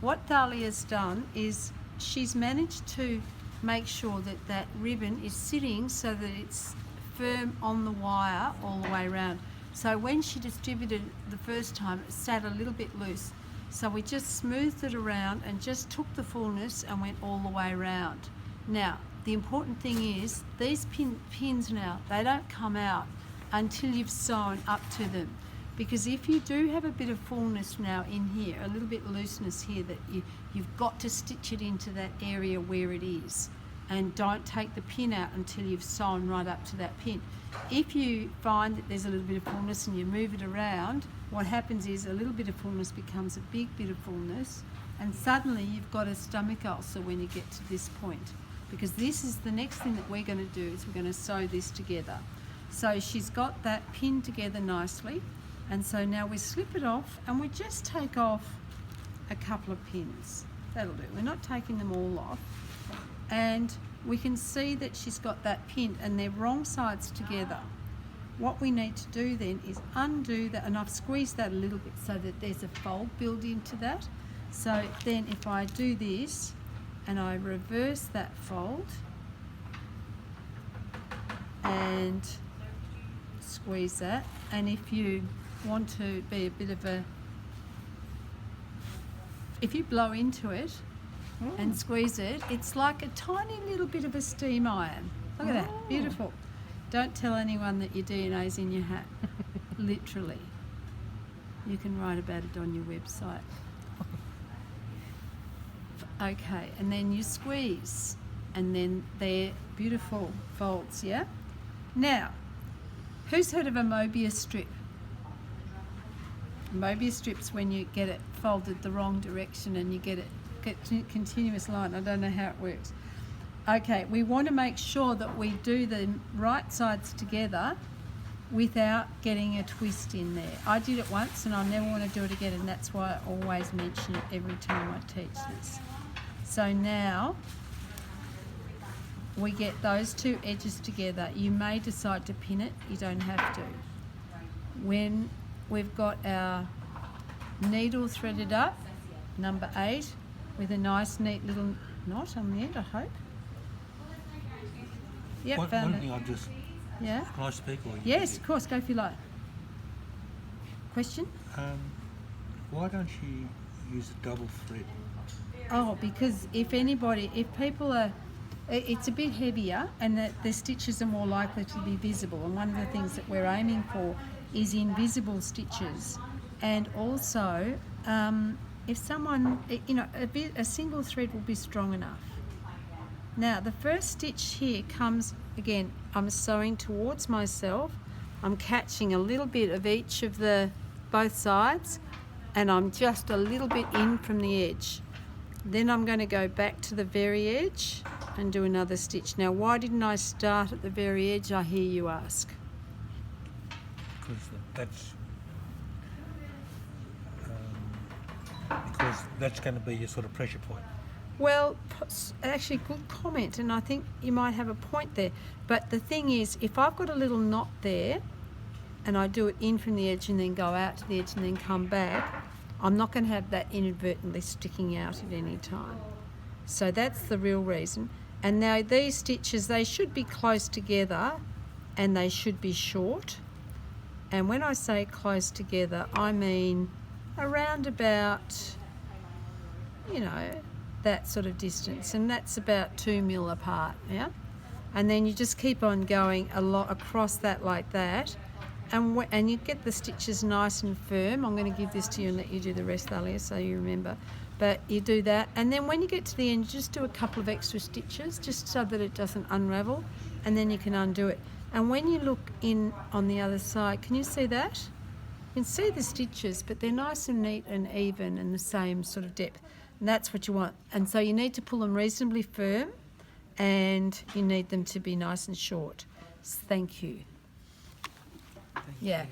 What Thalia's done is she's managed to make sure that that ribbon is sitting so that it's firm on the wire all the way around. So when she distributed the first time, it sat a little bit loose. So we just smoothed it around and just took the fullness and went all the way around. Now, the important thing is these pins now, they don't come out until you've sewn up to them. Because if you do have a bit of fullness now in here, a little bit looseness here, that you've got to stitch it into that area where it is. And don't take the pin out until you've sewn right up to that pin. If you find that there's a little bit of fullness and you move it around, what happens is a little bit of fullness becomes a big bit of fullness, and suddenly you've got a stomach ulcer when you get to this point. Because this is the next thing that we're going to do, is we're going to sew this together. So she's got that pinned together nicely, and so now we slip it off and we just take off a couple of pins. That'll do. We're not taking them all off. And we can see that she's got that pinned and they're wrong sides together. What we need to do then is undo that, and I've squeezed that a little bit so that there's a fold built into that. So then if I do this and I reverse that fold and squeeze that, and if you want to be a bit of a, if you blow into it and squeeze it, it's like a tiny little bit of a steam iron. Look at that, beautiful. Don't tell anyone that your DNA's in your hat. Literally. You can write about it on your website. Okay, and then you squeeze, and then they're beautiful folds, yeah? Now, who's heard of a Mobius strip? Mobius strip's when you get it folded the wrong direction and you get continuous line. I don't know how it works. Okay, we want to make sure that we do the right sides together without getting a twist in there. I did it once and I never want to do it again, and that's why I always mention it every time I teach this. So now we get those two edges together. You may decide to pin it, you don't have to. When we've got our needle threaded up, number 8, with a nice neat little knot on the end, I hope. Yep, One thing I've just... Yeah? Can I speak? Or Yes, of course, go if you like. Question? Why don't you use a double thread? Oh, because if people are, it's a bit heavier and the stitches are more likely to be visible, and one of the things that we're aiming for is invisible stitches. And also, if someone, a single thread will be strong enough. Now, the first stitch here comes, again, I'm sewing towards myself. I'm catching a little bit of each of both sides, and I'm just a little bit in from the edge. Then I'm going to go back to the very edge and do another stitch. Now, why didn't I start at the very edge, I hear you ask? Because that's going to be your sort of pressure point. Well, actually, good comment, and I think you might have a point there. But the thing is, if I've got a little knot there, and I do it in from the edge and then go out to the edge and then come back, I'm not going to have that inadvertently sticking out at any time. So that's the real reason. And now these stitches, they should be close together and they should be short. And when I say close together, I mean around about, that sort of distance, and that's about 2 mil apart, yeah? And then you just keep on going a lot across that like that, and you get the stitches nice and firm. I'm going to give this to you and let you do the rest, Thalia, so you remember. But you do that, and then when you get to the end, you just do a couple of extra stitches just so that it doesn't unravel, and then you can undo it. And when you look in on the other side, can you see that? You can see the stitches, but they're nice and neat and even and the same sort of depth. And that's what you want. And so you need to pull them reasonably firm, and you need them to be nice and short. Thank you. Thank Yeah. you.